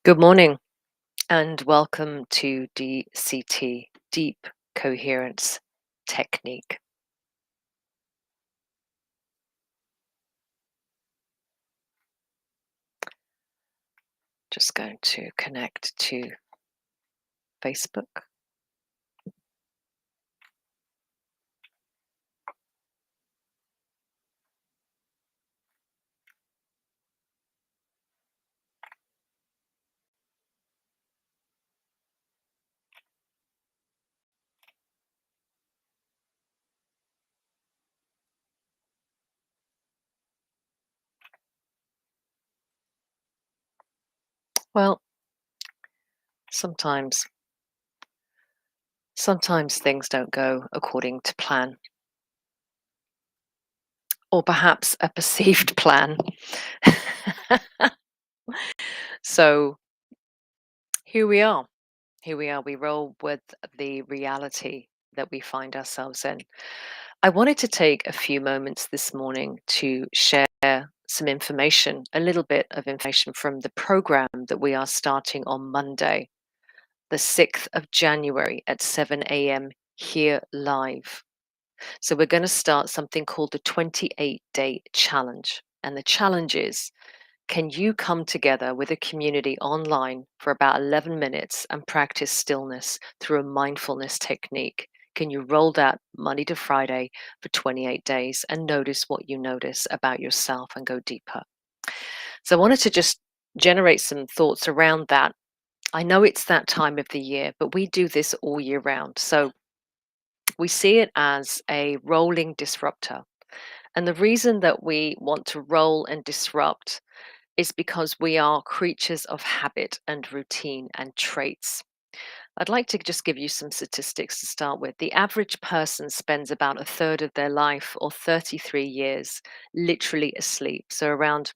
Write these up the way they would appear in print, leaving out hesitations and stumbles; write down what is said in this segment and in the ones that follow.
Good morning and welcome to DCT, Deep Coherence Technique. Just going to connect to Facebook. Well, sometimes sometimes things don't go according to plan, or perhaps a perceived plan. So here we are. Here we are. We roll with the reality that we find ourselves in. I wanted to take a few moments this morning to share some information, a little bit of information from the program that we are starting on Monday, the 6th of January at 7 a.m. here live. So we're going to start something called the 28-day challenge. And the challenge is, can you come together with a community online for about 11 minutes and practice stillness through a mindfulness technique? Can you roll that Monday to Friday for 28 days and notice what you notice about yourself and go deeper? So I wanted to just generate some thoughts around that. I know it's that time of the year, but we do this all year round. So we see it as a rolling disruptor. And the reason that we want to roll and disrupt is because we are creatures of habit and routine and traits. I'd like to just give you some statistics to start with. The average person spends about a third of their life, or 33 years, literally asleep. So around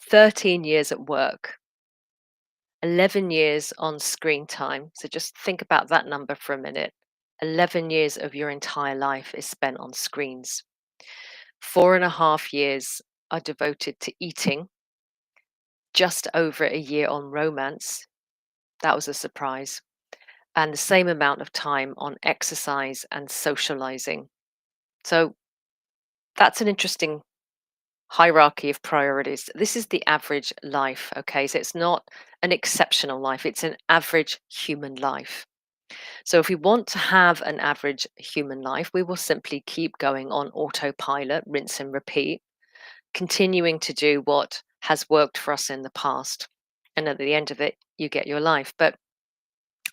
13 years at work, 11 years on screen time. So just think about that number for a minute. 11 years of your entire life is spent on screens. 4.5 years are devoted to eating, just over a year on romance. That was a surprise. And the same amount of time on exercise and socializing. So that's an interesting hierarchy of priorities. This is the average life, okay? So it's not an exceptional life, it's an average human life. So if we want to have an average human life, we will simply keep going on autopilot, rinse and repeat, continuing to do what has worked for us in the past. And at the end of it, you get your life. But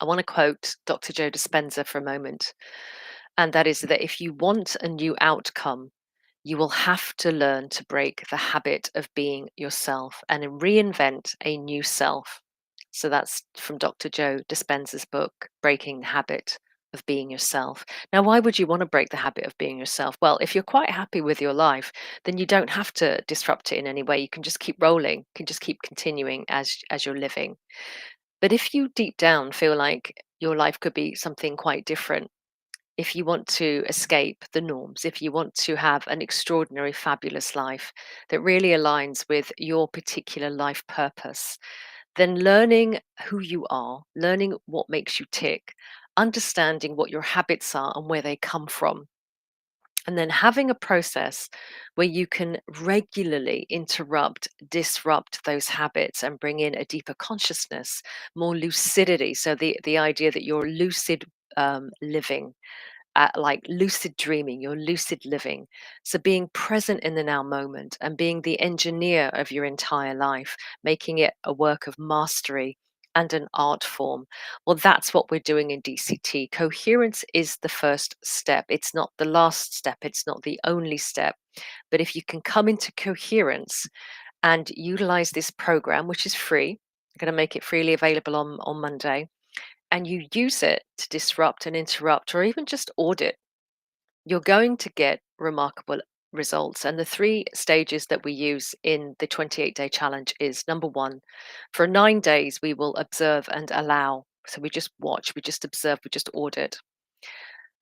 I want to quote Dr. Joe Dispenza for a moment. And that is that if you want a new outcome, you will have to learn to break the habit of being yourself and reinvent a new self. So that's from Dr. Joe Dispenza's book, Breaking the Habit of Being Yourself. Now, why would you want to break the habit of being yourself? Well, if you're quite happy with your life, then you don't have to disrupt it in any way. You can just keep rolling, you can just keep continuing as you're living. But if you deep down feel like your life could be something quite different, if you want to escape the norms, if you want to have an extraordinary, fabulous life that really aligns with your particular life purpose, then learning who you are, learning what makes you tick, understanding what your habits are and where they come from, and then having a process where you can regularly interrupt, disrupt those habits and bring in a deeper consciousness, more lucidity. So the idea that you're lucid living, like lucid dreaming, you're lucid living. So being present in the now moment and being the engineer of your entire life, making it a work of mastery and an art form. Well, that's what we're doing in DCT. Coherence is the first step. It's not the last step. It's not the only step. But if you can come into coherence and utilize this program, which is free, I'm going to make it freely available on Monday, and you use it to disrupt and interrupt or even just audit, you're going to get remarkable results. And the three stages that we use in the 28-day challenge is number one, for 9 days, we will observe and allow. So we just watch, we just observe, we just audit.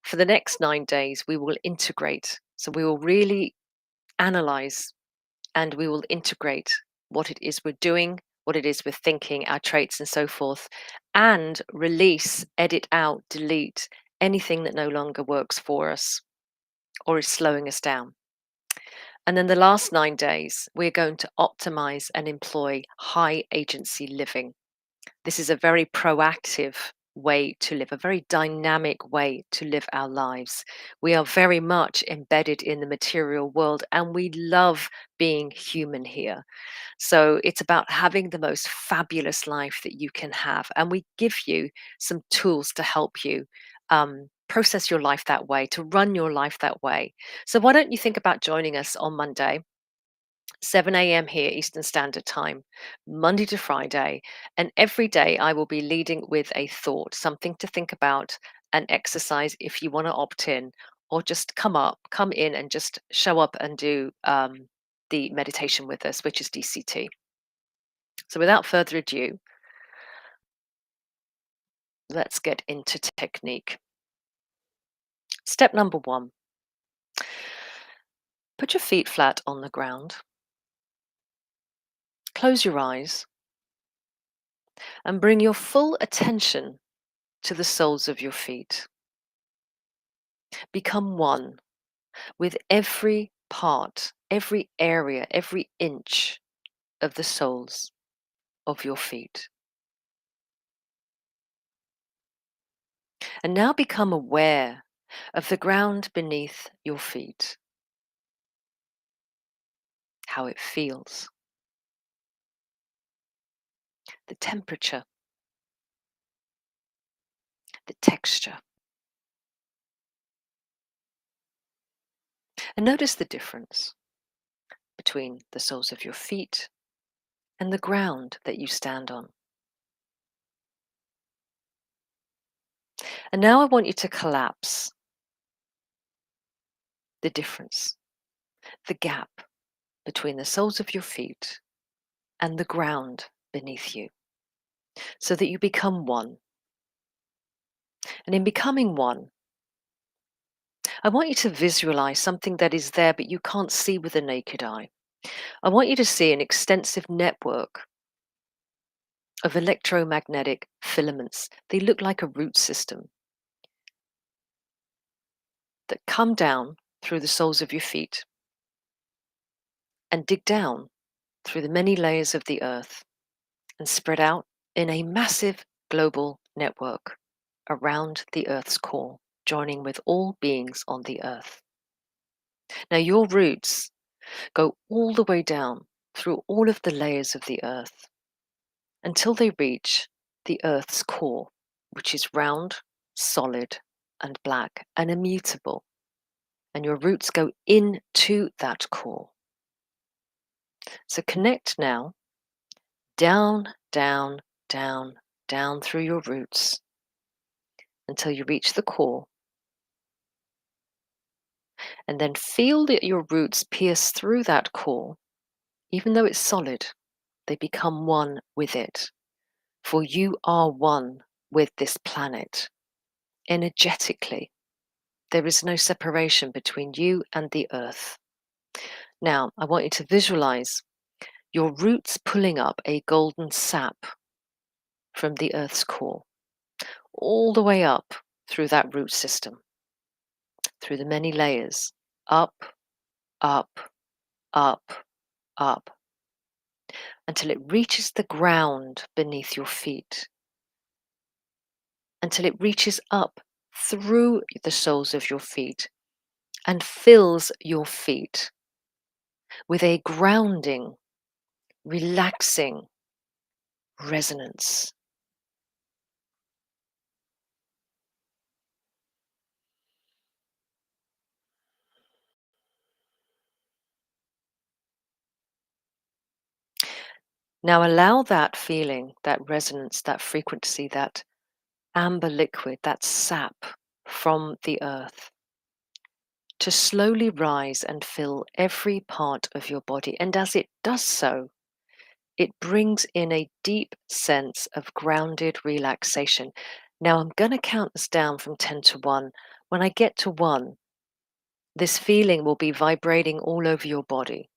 For the next 9 days, we will integrate. So we will really analyze and we will integrate what it is we're doing, what it is we're thinking, our traits, and so forth, and release, edit out, delete anything that no longer works for us or is slowing us down. And then the last 9 days, we're going to optimize and employ high agency living. This is a very proactive way to live, a very dynamic way to live our lives. We are very much embedded in the material world and we love being human here. So it's about having the most fabulous life that you can have. And we give you some tools to help you process your life that way, to run your life that way. So why don't you think about joining us on Monday? 7 a.m. here, Eastern Standard Time, Monday to Friday. And every day I will be leading with a thought, something to think about, an exercise if you want to opt in, or just come in and just show up and do the meditation with us, which is DCT. So without further ado, let's get into technique. Step number 1, put your feet flat on the ground, close your eyes, and bring your full attention to the soles of your feet. Become one with every part, every area, every inch of the soles of your feet. And now become aware of the ground beneath your feet, how it feels, the temperature, the texture. And notice the difference between the soles of your feet and the ground that you stand on. And now I want you to collapse the difference, the gap between the soles of your feet and the ground beneath you, so that you become one. And in becoming one, I want you to visualize something that is there but you can't see with the naked eye. I want you to see an extensive network of electromagnetic filaments. They look like a root system that come down through the soles of your feet and dig down through the many layers of the earth and spread out in a massive global network around the earth's core, joining with all beings on the earth. Now, your roots go all the way down through all of the layers of the earth until they reach the earth's core, which is round, solid, and black and immutable. And your roots go into that core. So connect now, down, down, down, down through your roots until you reach the core. And then feel that your roots pierce through that core. Even though it's solid, they become one with it. For you are one with this planet. Energetically, there is no separation between you and the earth. Now, I want you to visualize your roots pulling up a golden sap from the earth's core, all the way up through that root system, through the many layers, up, up, up, up, until it reaches the ground beneath your feet, until it reaches up through the soles of your feet and fills your feet with a grounding, relaxing resonance. Now allow that feeling, that resonance, that frequency, that amber liquid, that sap from the earth to slowly rise and fill every part of your body. And as it does so, it brings in a deep sense of grounded relaxation. Now I'm going to count this down from 10 to 1. When I get to 1, this feeling will be vibrating all over your body.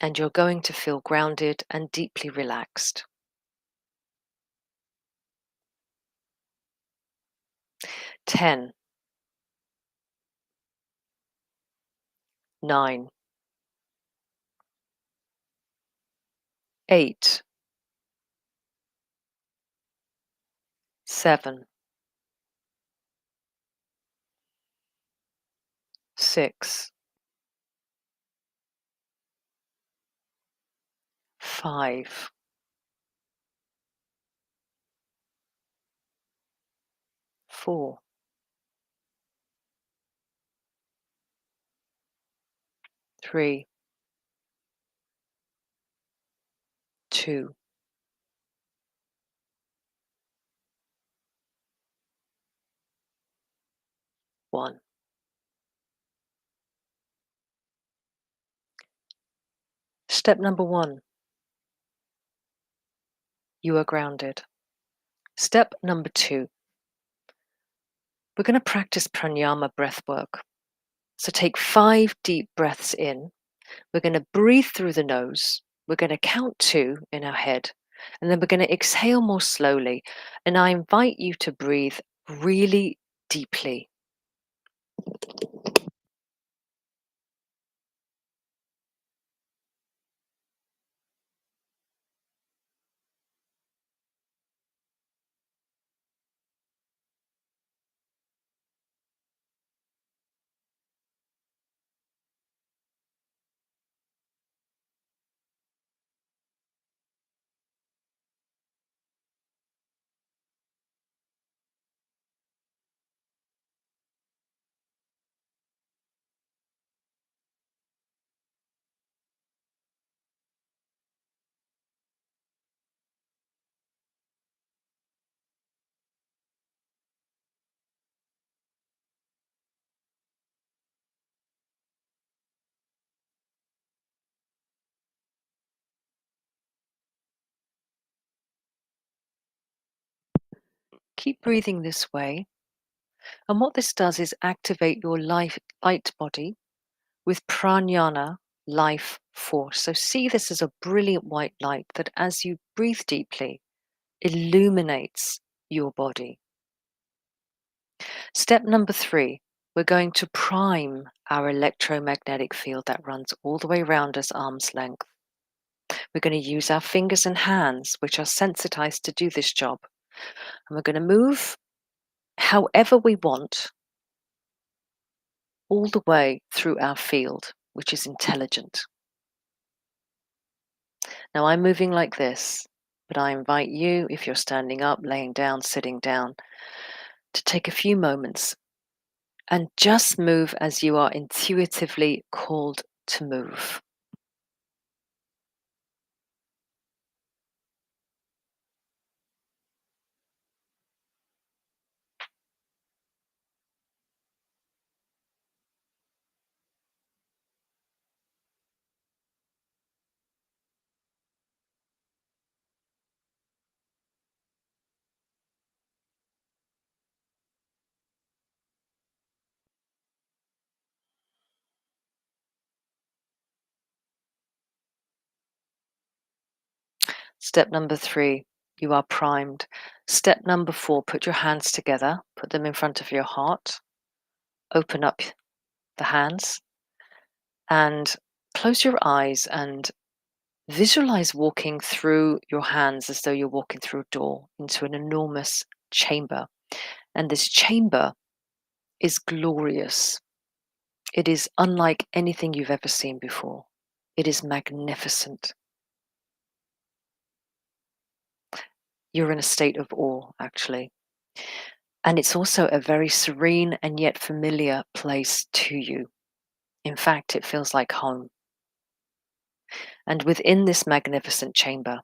and you're going to feel grounded and deeply relaxed. 10, 9, 8, 7, 6, 5, 4, 3, 2, 1. Step number 1, you are grounded. Step number 2, we're going to practice pranayama breath work. So take 5 deep breaths in. We're going to breathe through the nose. We're going to count 2 in our head. And then we're going to exhale more slowly. And I invite you to breathe really deeply. Keep breathing this way. And what this does is activate your light body with pranayana, life force. So see this as a brilliant white light that as you breathe deeply, illuminates your body. Step number 3, we're going to prime our electromagnetic field that runs all the way around us, arm's length. We're going to use our fingers and hands, which are sensitized to do this job. And we're going to move however we want all the way through our field, which is intelligent. Now I'm moving like this, but I invite you, if you're standing up, laying down, sitting down, to take a few moments and just move as you are intuitively called to move. Step number 3, you are primed. Step number 4, put your hands together, put them in front of your heart, open up the hands, and close your eyes and visualize walking through your hands as though you're walking through a door into an enormous chamber. And this chamber is glorious. It is unlike anything you've ever seen before. It is magnificent. You're in a state of awe, actually. And it's also a very serene and yet familiar place to you. In fact, it feels like home. And within this magnificent chamber,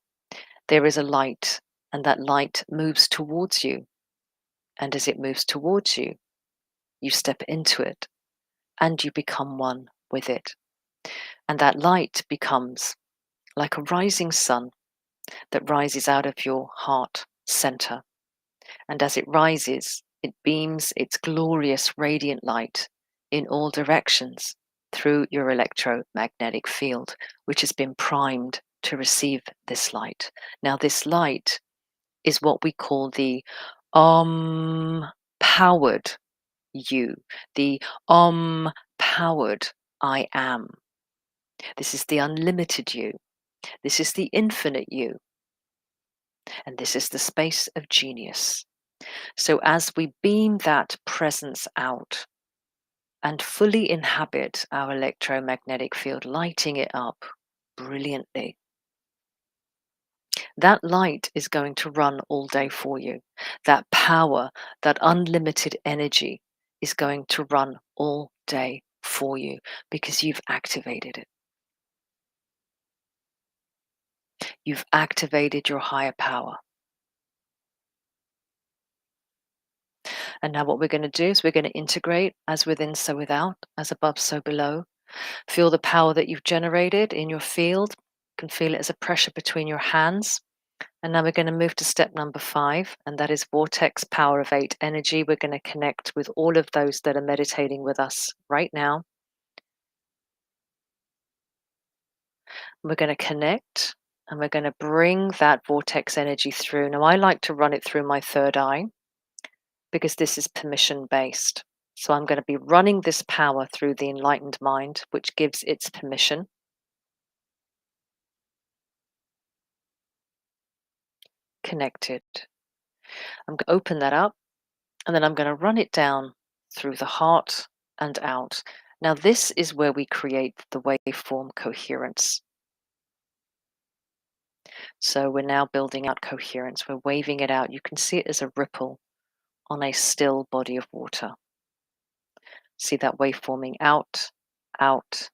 there is a light, and that light moves towards you. And as it moves towards you, you step into it and you become one with it. And that light becomes like a rising sun that rises out of your heart center. And as it rises, it beams its glorious radiant light in all directions through your electromagnetic field, which has been primed to receive this light. Now, this light is what we call the powered you, the powered I am. This is the unlimited you. This is the infinite you. And this is the space of genius. So as we beam that presence out and fully inhabit our electromagnetic field, lighting it up brilliantly, that light is going to run all day for you. That power, that unlimited energy is going to run all day for you because you've activated it. You've activated your higher power. And now what we're going to do is we're going to integrate as within, so without, as above, so below. Feel the power that you've generated in your field. You can feel it as a pressure between your hands. And now we're going to move to step number 5, and that is vortex power of 8 energy. We're going to connect with all of those that are meditating with us right now. We're going to connect and we're going to bring that vortex energy through. Now, I like to run it through my third eye because this is permission based. So I'm going to be running this power through the enlightened mind, which gives its permission. Connected. I'm going to open that up and then I'm going to run it down through the heart and out. Now, this is where we create the waveform coherence. So we're now building out coherence. We're waving it out. You can see it as a ripple on a still body of water. See that wave forming out, out,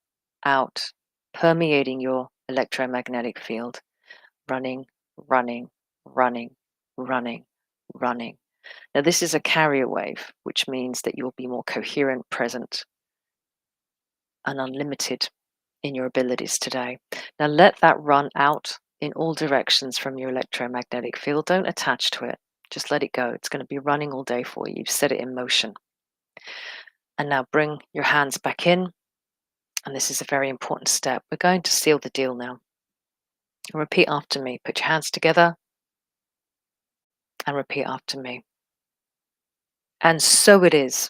out, permeating your electromagnetic field, running, running, running, running, running. Now, this is a carrier wave, which means that you'll be more coherent, present, and unlimited in your abilities today. Now, let that run out in all directions from your electromagnetic field. Don't attach to it. Just let it go. It's going to be running all day for you. You've set it in motion. And now bring your hands back in. And this is a very important step. We're going to seal the deal now. Repeat after me. Put your hands together and repeat after me. And so it is.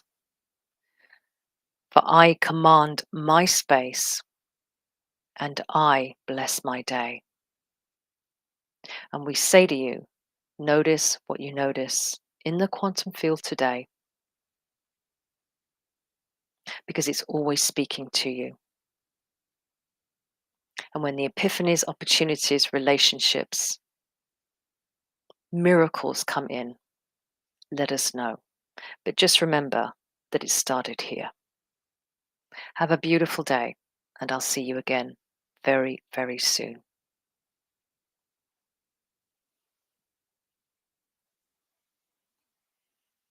For I command my space and I bless my day. And we say to you, notice what you notice in the quantum field today, because it's always speaking to you. And when the epiphanies, opportunities, relationships, miracles come in, let us know. But just remember that it started here. Have a beautiful day, and I'll see you again very, very soon.